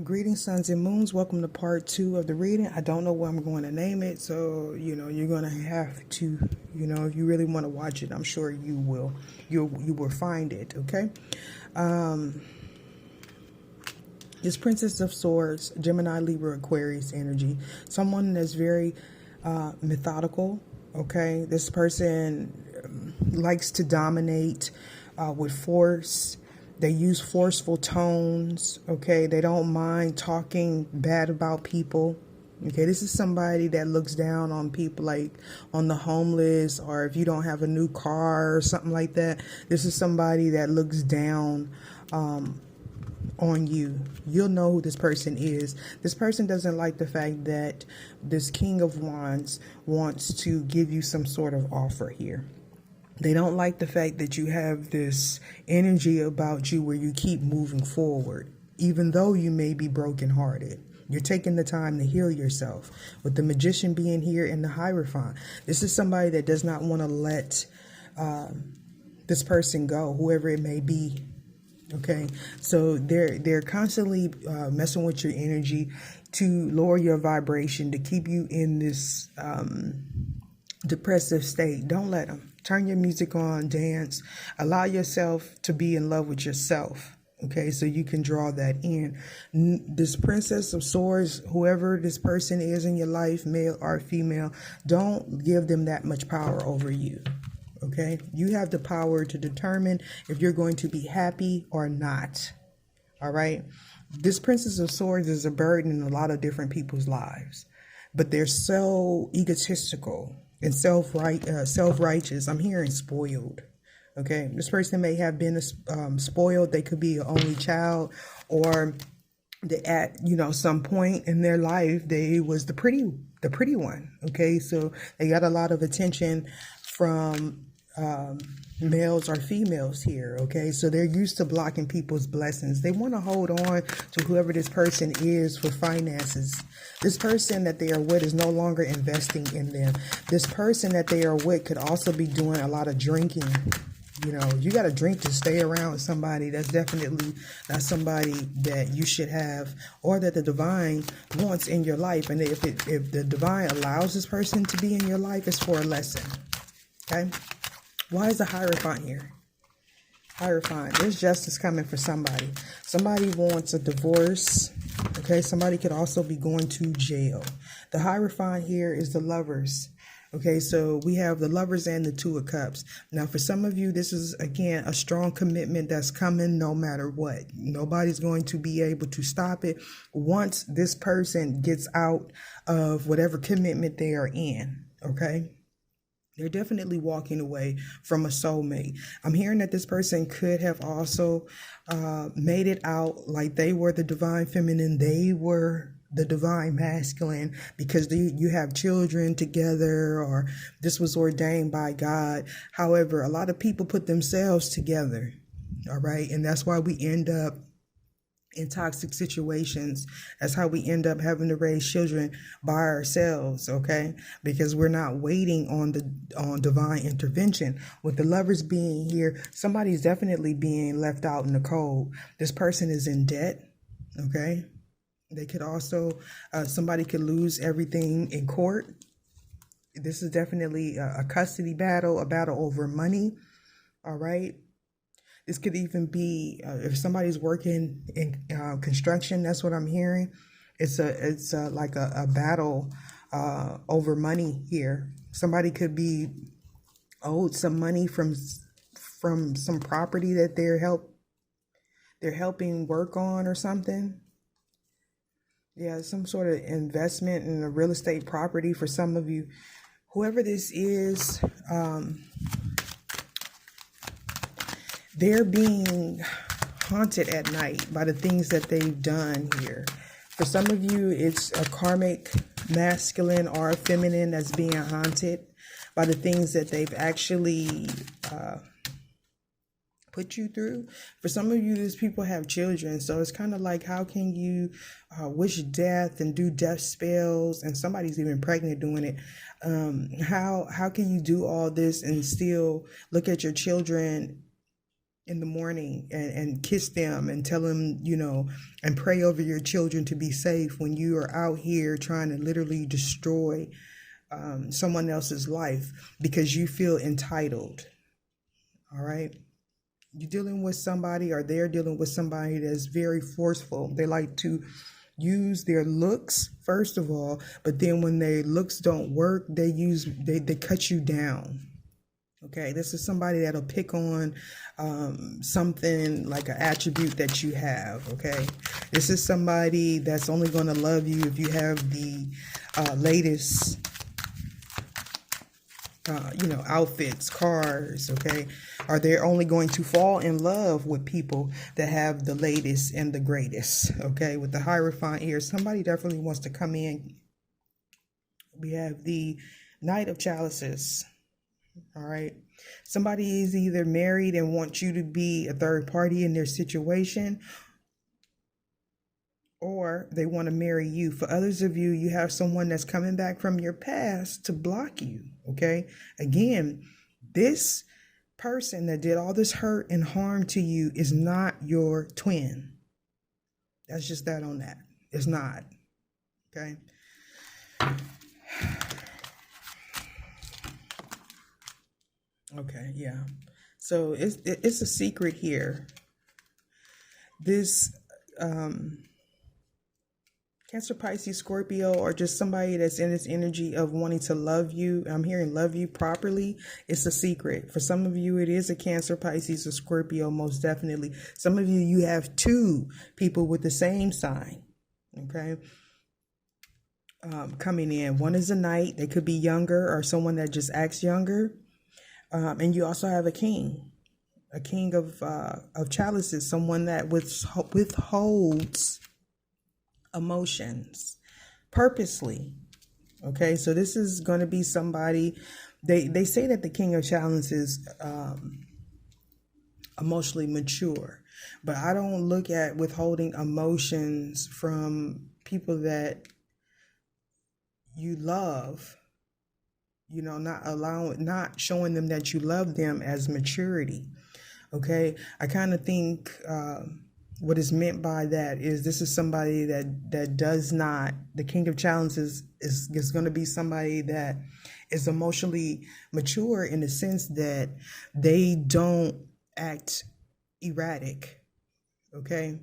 Greetings, suns and moons. Welcome to part 2 of the reading. I don't know what I'm going to name it, so you're going to have to, if you really want to watch it, I'm sure you will. You will find it. Okay. This Princess of Swords, Gemini, Libra, Aquarius energy. Someone that's very methodical. Okay. This person likes to dominate with force. They use forceful tones, okay? They don't mind talking bad about people, okay? This is somebody that looks down on people, like on the homeless, or if you don't have a new car or something like that. This is somebody that looks down on you. You'll know who this person is. This person doesn't like the fact that this King of Wands wants to give you some sort of offer here. They don't like the fact that you have this energy about you where you keep moving forward, even though you may be brokenhearted. You're taking the time to heal yourself. With the Magician being here and the Hierophant, this is somebody that does not want to let this person go, whoever it may be. Okay, so they're constantly messing with your energy to lower your vibration, to keep you in this depressive state. Don't let them. Turn your music on, dance, allow yourself to be in love with yourself. Okay, so you can draw that in. This Princess of Swords, whoever this person is in your life, male or female, don't give them that much power over you. Okay, you have the power to determine if you're going to be happy or not. All right, this Princess of Swords is a burden in a lot of different people's lives, but they're so egotistical and self-righteous. I'm hearing spoiled. Okay, this person may have been spoiled. They could be an only child, or at some point in their life they was the pretty one. Okay, so they got a lot of attention from males or females here. Okay, so they're used to blocking people's blessings. They want to hold on to whoever this person is for finances. This person that they are with is no longer investing in them. This person that they are with could also be doing a lot of drinking. You got to drink to stay around somebody. That's definitely not somebody that you should have, or that the divine wants in your life. And if the divine allows this person to be in your life, it's for a lesson. Okay. Why is the Hierophant here? Hierophant, there's justice coming for somebody. Somebody wants a divorce. Okay, somebody could also be going to jail. The Hierophant here is the Lovers. Okay, so we have the Lovers and the Two of Cups. Now, for some of you, this is, again, a strong commitment that's coming no matter what. Nobody's going to be able to stop it once this person gets out of whatever commitment they are in. Okay. They're definitely walking away from a soulmate. I'm hearing that this person could have also made it out like they were the divine feminine. They were the divine masculine because you have children together, or this was ordained by God. However, a lot of people put themselves together. All right. And that's why we end up in toxic situations. That's how we end up having to raise children by ourselves, okay? Because we're not waiting on divine intervention. With the Lovers being here, somebody's definitely being left out in the cold. This person is in debt, okay? They could also, somebody could lose everything in court. This is definitely a custody battle, a battle over money, all right? This could even be if somebody's working in construction. That's what I'm hearing. It's like a battle over money here. Somebody could be owed some money from some property that they're helping work on or something. Yeah, some sort of investment in a real estate property for some of you. Whoever this is, they're being haunted at night by the things that they've done here. For some of you, it's a karmic masculine or feminine that's being haunted by the things that they've actually put you through. For some of you, these people have children. So it's kind of like, how can you wish death and do death spells? And somebody's even pregnant doing it. How can you do all this and still look at your children in the morning and kiss them and tell them, and pray over your children to be safe when you are out here trying to literally destroy someone else's life because you feel entitled. All right. You're dealing with somebody, or they're dealing with somebody that's very forceful. They like to use their looks, first of all, but then when their looks don't work, they cut you down. Okay, this is somebody that'll pick on something like an attribute that you have. Okay, this is somebody that's only going to love you if you have the latest outfits, cars, okay? Or they're only going to fall in love with people that have the latest and the greatest, okay? With the Hierophant here, somebody definitely wants to come in. We have the Knight of Chalices, all right? Somebody is either married and wants you to be a third party in their situation, or they want to marry you. For others of you, you have someone that's coming back from your past to block you, okay? Again, this person that did all this hurt and harm to you is not your twin. That's just that on that. It's not, okay? Okay, yeah. So it's a secret here. This Cancer, Pisces, Scorpio, or just somebody that's in this energy of wanting to love you. I'm hearing love you properly. It's a secret. For some of you, it is a Cancer, Pisces, or Scorpio, most definitely. Some of you, you have two people with the same sign, okay, coming in. One is a knight. They could be younger, or someone that just acts younger. And you also have a king of chalices, someone that withholds emotions purposely. Okay, so this is going to be somebody, they say that the king of chalices is emotionally mature, but I don't look at withholding emotions from people that you love, not showing them that you love them as maturity. Okay, I kind of think what is meant by that is this is somebody that does not, the king of challenges is going to be somebody that is emotionally mature in the sense that they don't act erratic. Okay,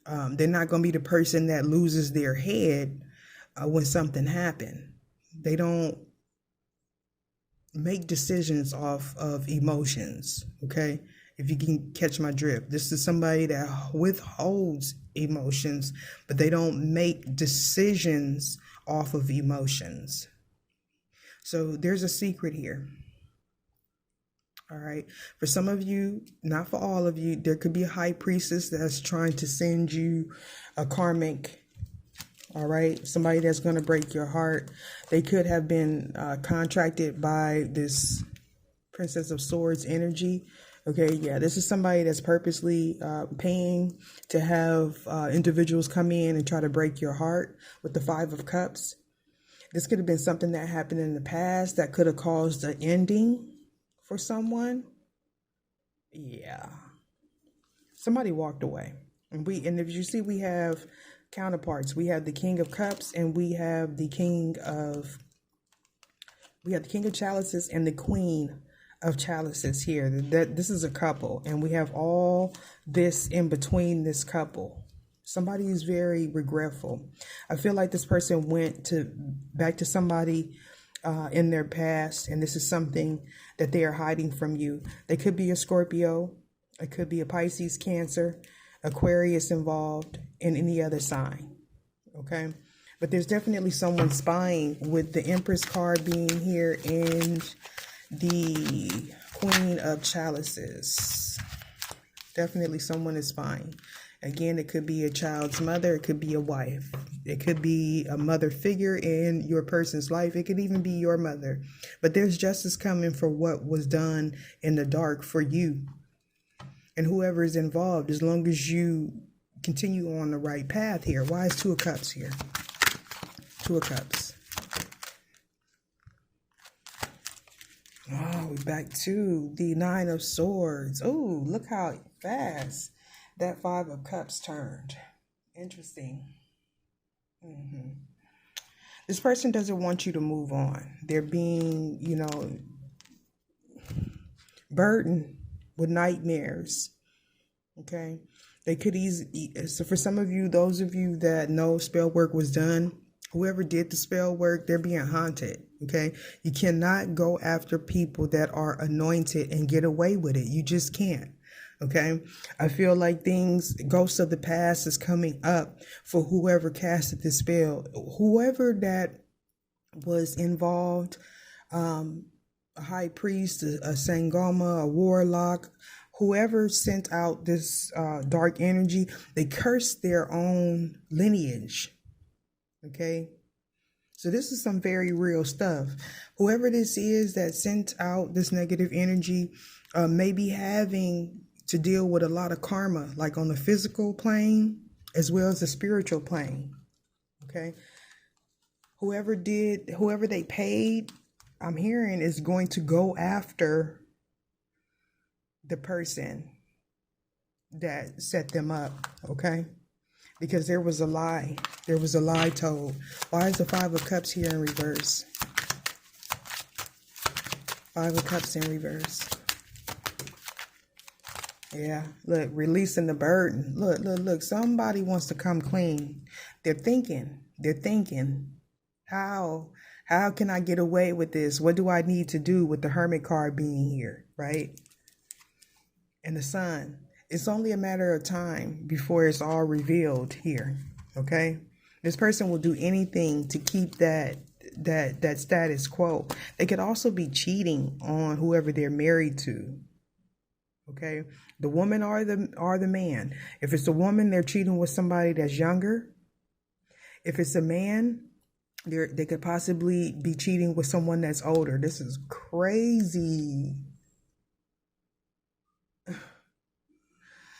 they're not going to be the person that loses their head when something happened. They don't make decisions off of emotions. Okay, if you can catch my drift, this is somebody that withholds emotions, but they don't make decisions off of emotions. So there's a secret here. All right. For some of you, not for all of you, there could be a high priestess that's trying to send you a karmic. All right. Somebody that's going to break your heart. They could have been contracted by this Princess of Swords energy. Okay, yeah, this is somebody that's purposely paying to have individuals come in and try to break your heart with the Five of Cups. This could have been something that happened in the past that could have caused an ending for someone. Yeah, somebody walked away, and if you see, we have counterparts. We have the King of Cups, and we have the King of Chalices and the Queen of Chalices here. That this is a couple, and we have all this in between this couple. Somebody is very regretful. I feel like this person went back to somebody in their past, and this is something that they are hiding from you. They could be a Scorpio, it could be a Pisces, Cancer, Aquarius involved, and any other sign. Okay, but there's definitely someone spying, with the Empress card being here and the Queen of Chalices. Definitely someone is spying. Again, it could be a child's mother. It could be a wife. It could be a mother figure in your person's life. It could even be your mother. But there's justice coming for what was done in the dark for you and whoever is involved, as long as you continue on the right path here. Why is Two of Cups here? Two of Cups. Oh, we're back to the Nine of Swords. Oh, look how fast that Five of Cups turned. Interesting. This person doesn't want you to move on. They're being, burdened with nightmares. Okay. They could easily, so for some of you, those of you that know spell work was done, whoever did the spell work, they're being haunted. Okay. You cannot go after people that are anointed and get away with it. You just can't. Okay. I feel like ghosts of the past is coming up for whoever casted this spell, whoever that was involved, a high priest, a sangoma, a warlock, whoever sent out this dark energy, they cursed their own lineage. Okay. So this is some very real stuff. Whoever this is that sent out this negative energy may be having to deal with a lot of karma, like on the physical plane as well as the spiritual plane. Okay. Whoever they paid, I'm hearing, is going to go after the person that set them up. Okay. Because there was a lie. There was a lie told. Why is the Five of Cups here in reverse? Five of Cups in reverse. Yeah, look, releasing the burden. Look, somebody wants to come clean. They're thinking, how can I get away with this? What do I need to do with the Hermit card being here, right? And the Sun. It's only a matter of time before it's all revealed here, okay? This person will do anything to keep that status quo. They could also be cheating on whoever they're married to. Okay, the woman or the man. If it's a woman, they're cheating with somebody that's younger. If it's a man, they could possibly be cheating with someone that's older. This is crazy.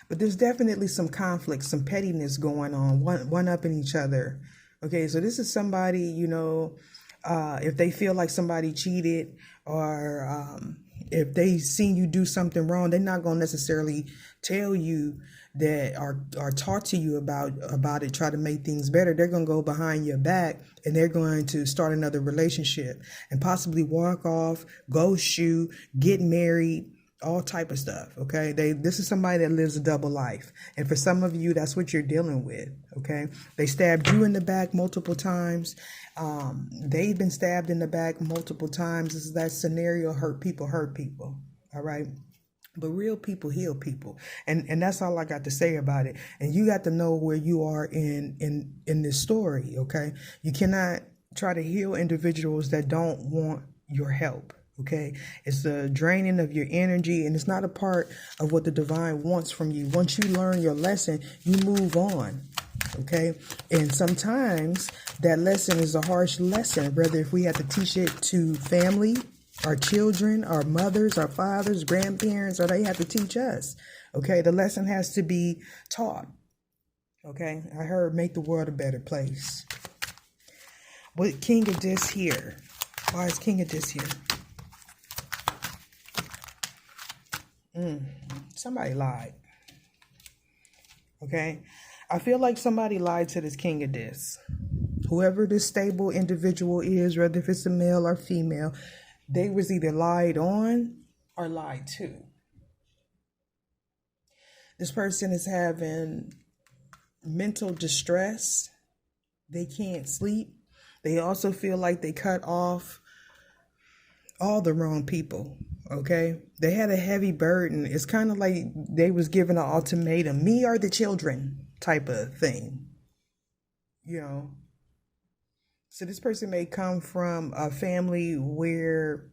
But there's definitely some conflict, some pettiness going on, one upping each other. Okay, so this is somebody, if they feel like somebody cheated, or if they seen you do something wrong, they're not going to necessarily tell you that, or talk to you about it, try to make things better. They're going to go behind your back and they're going to start another relationship and possibly walk off, ghost you, get married, all type of stuff. Okay. This is somebody that lives a double life. And for some of you, that's what you're dealing with. Okay. They stabbed you in the back multiple times. They've been stabbed in the back multiple times. This is that scenario, hurt people. All right. But real people heal people. And that's all I got to say about it. And you got to know where you are in this story. Okay. You cannot try to heal individuals that don't want your help. Okay, it's the draining of your energy, and it's not a part of what the divine wants from you. Once you learn your lesson, you move on. Okay, and sometimes that lesson is a harsh lesson, whether if we have to teach it to family, our children, our mothers, our fathers, grandparents, or they have to teach us. Okay, the lesson has to be taught. Okay, I heard make the world a better place. What King of this here? Why is King of this here? Somebody lied. Okay. I feel like somebody lied to this King of this. Whoever this stable individual is, whether if it's a male or female, they was either lied on or lied to. This person is having mental distress. They can't sleep. They also feel like they cut off all the wrong people. Okay, they had a heavy burden. It's kind of like they was given an ultimatum, me or the children type of thing, So this person may come from a family where,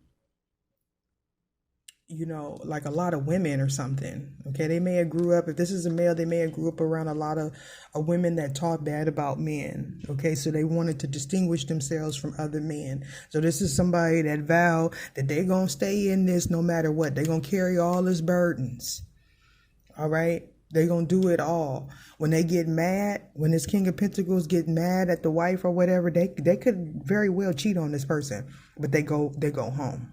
like a lot of women or something. Okay, they may have grew up, if this is a male, they may have grew up around a lot of women that talk bad about men. Okay, so they wanted to distinguish themselves from other men. So this is somebody that vowed that they're going to stay in this no matter what. They're going to carry all his burdens. All right, they're going to do it all. When they get mad, when this King of Pentacles get mad at the wife or whatever, they could very well cheat on this person, but they go home.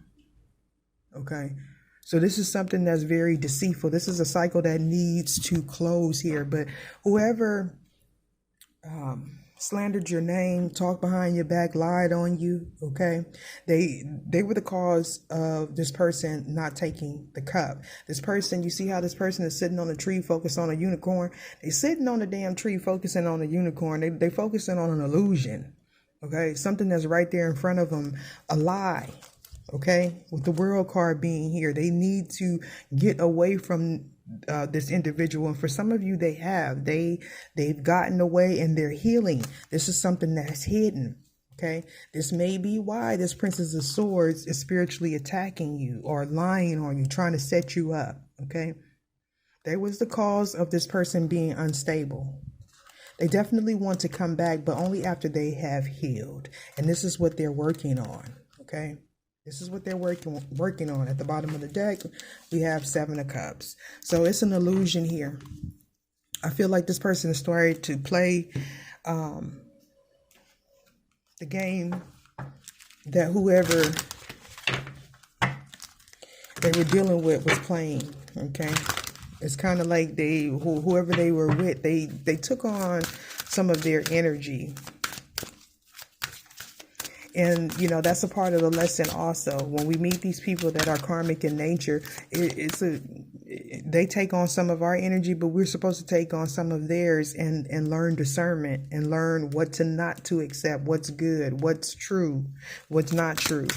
Okay. So this is something that's very deceitful. This is a cycle that needs to close here. But whoever slandered your name, talked behind your back, lied on you, okay? They were the cause of this person not taking the cup. This person, you see how this person is sitting on a tree focused on a unicorn? They sitting on a damn tree focusing on a unicorn. They focusing on an illusion, okay? Something that's right there in front of them, a lie. Okay, with the world card being here, they need to get away from this individual. And for some of you, they've gotten away and they're healing. This is something that's hidden. Okay, this may be why this Princess of Swords is spiritually attacking you or lying on you, trying to set you up. Okay, there was the cause of this person being unstable. They definitely want to come back, but only after they have healed. And this is what they're working on. Okay. This is what they're working on. At the bottom of the deck, we have 7 of Cups. So it's an illusion here. I feel like this person is starting to play the game that whoever they were dealing with was playing. Okay, it's kind of like whoever they were with, they took on some of their energy. And, you know, that's a part of the lesson also. When we meet these people that are karmic in nature, they take on some of our energy, but we're supposed to take on some of theirs and learn discernment and learn what to not to accept, what's good, what's true, what's not true.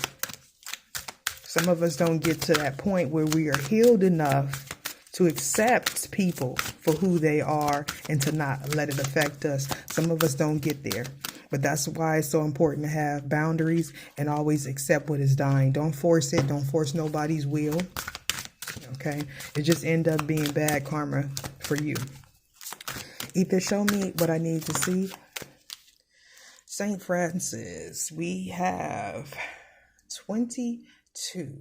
Some of us don't get to that point where we are healed enough to accept people for who they are and to not let it affect us. Some of us don't get there. But that's why it's so important to have boundaries and always accept what is dying. Don't force it. Don't force nobody's will. Okay? It just end up being bad karma for you. Ether, show me what I need to see. St. Francis, we have 22.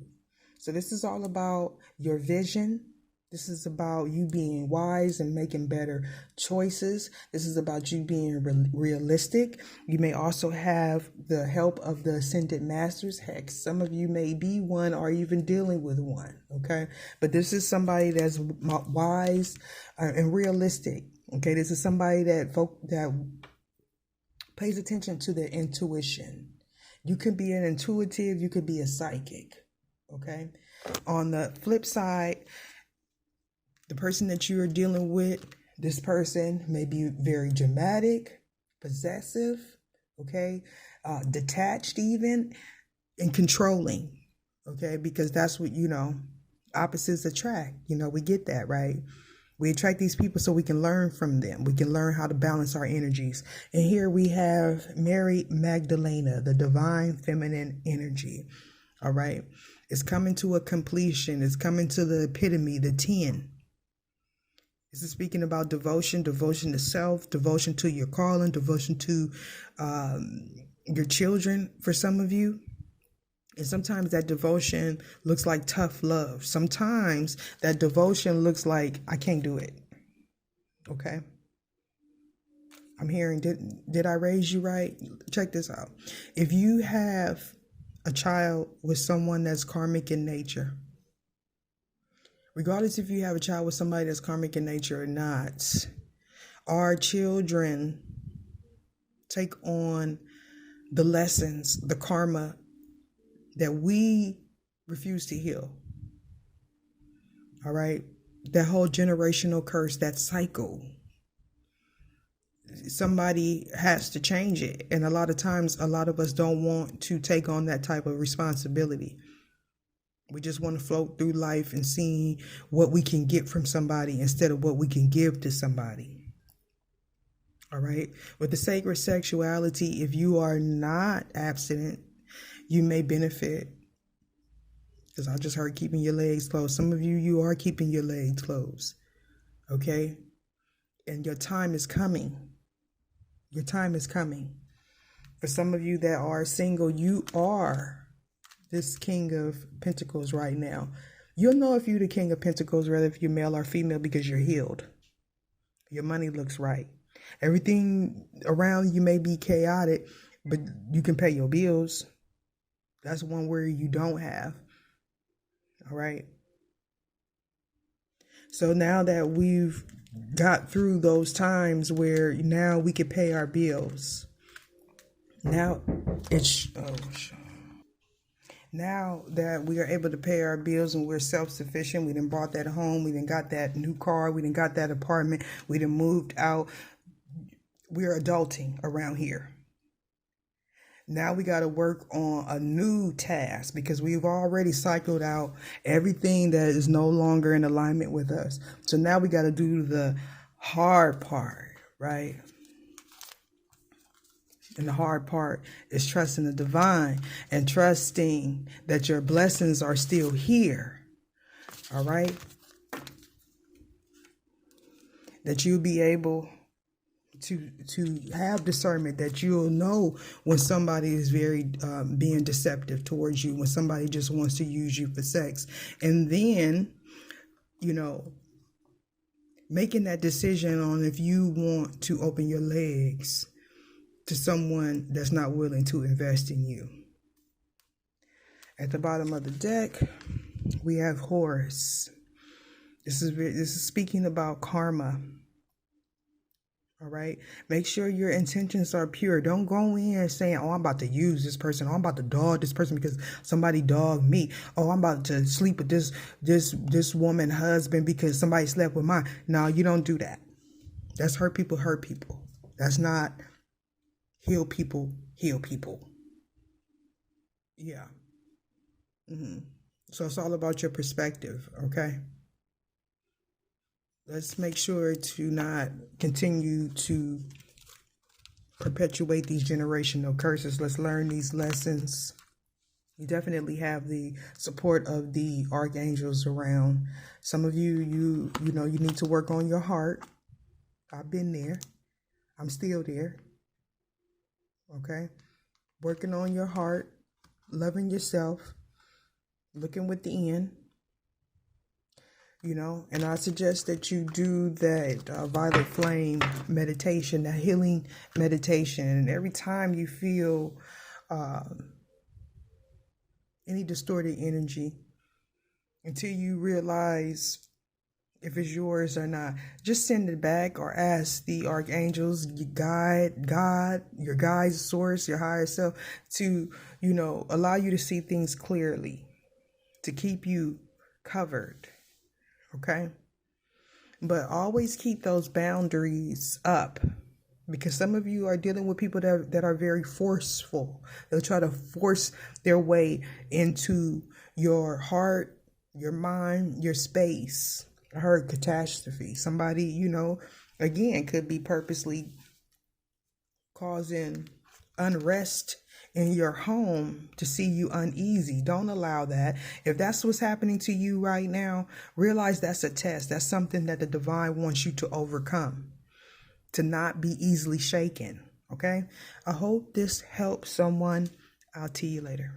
So this is all about your vision. This is about you being wise and making better choices. This is about you being realistic. You may also have the help of the Ascended Masters. Heck, some of you may be one or even dealing with one, okay? But this is somebody that's wise and realistic, okay? This is somebody that pays attention to their intuition. You could be an intuitive, you could be a psychic, okay? On the flip side, the person that you are dealing with, this person may be very dramatic, possessive, okay, detached even, and controlling, okay, because that's what, you know, opposites attract. You know, we get that, right? We attract these people so we can learn from them. We can learn how to balance our energies. And here we have Mary Magdalena, the divine feminine energy, all right? It's coming to a completion. It's coming to the epitome, the 10. This is speaking about devotion, devotion to self, devotion to your calling, devotion to your children for some of you. And sometimes that devotion looks like tough love. Sometimes that devotion looks like, I can't do it. Okay. I'm hearing, did I raise you right? Check this out. If you have a child with someone that's karmic in nature, regardless if you have a child with somebody that's karmic in nature or not, our children take on the lessons, the karma that we refuse to heal. All right? That whole generational curse, that cycle. Somebody has to change it. And a lot of times, a lot of us don't want to take on that type of responsibility. We just want to float through life and see what we can get from somebody instead of what we can give to somebody. All right. With the sacred sexuality, if you are not abstinent, you may benefit. Because I just heard keeping your legs closed. Some of you, you are keeping your legs closed. Okay. And your time is coming. Your time is coming. For some of you that are single, you are this King of Pentacles right now. You'll know if you're the King of Pentacles, whether if you're male or female, because you're healed. Your money looks right. Everything around you may be chaotic, but you can pay your bills. That's one word you don't have. All right. So now that we've got through those times where now we can pay our bills. Now now that we are able to pay our bills and we're self-sufficient, we done bought that home, we done got that new car, we done got that apartment, we done moved out. We're adulting around here. Now we got to work on a new task because we've already cycled out everything that is no longer in alignment with us. So now we got to do the hard part, right? And the hard part is trusting the divine and trusting that your blessings are still here. All right? That you'll be able to have discernment, that you'll know when somebody is very being deceptive towards you, when somebody just wants to use you for sex. And then, you know, making that decision on if you want to open your legs to someone that's not willing to invest in you. At the bottom of the deck, we have Horus. This is speaking about karma. All right. Make sure your intentions are pure. Don't go in saying, oh, I'm about to use this person. Oh, I'm about to dog this person because somebody dogged me. Oh, I'm about to sleep with this woman husband because somebody slept with mine. No, you don't do that. That's hurt people. That's not heal people. Yeah. So it's all about your perspective. Okay. Let's make sure to not continue to perpetuate these generational curses. Let's learn these lessons. You definitely have the support of the archangels around. Some of you know, you need to work on your heart. I've been there. I'm still there. Okay? Working on your heart, loving yourself, looking with the end. You know, and I suggest that you do that violet flame meditation, that healing meditation. And every time you feel any distorted energy, until you realize if it's yours or not, just send it back or ask the archangels, God, your guides, source, your higher self to, you know, allow you to see things clearly, to keep you covered. Okay. But always keep those boundaries up, because some of you are dealing with people that are very forceful. They'll try to force their way into your heart, your mind, your space. I heard catastrophe. Somebody, you know, again, could be purposely causing unrest in your home to see you uneasy. Don't allow that. If that's what's happening to you right now, realize that's a test. That's something that the divine wants you to overcome, to not be easily shaken. Okay? I hope this helps someone. I'll see you later.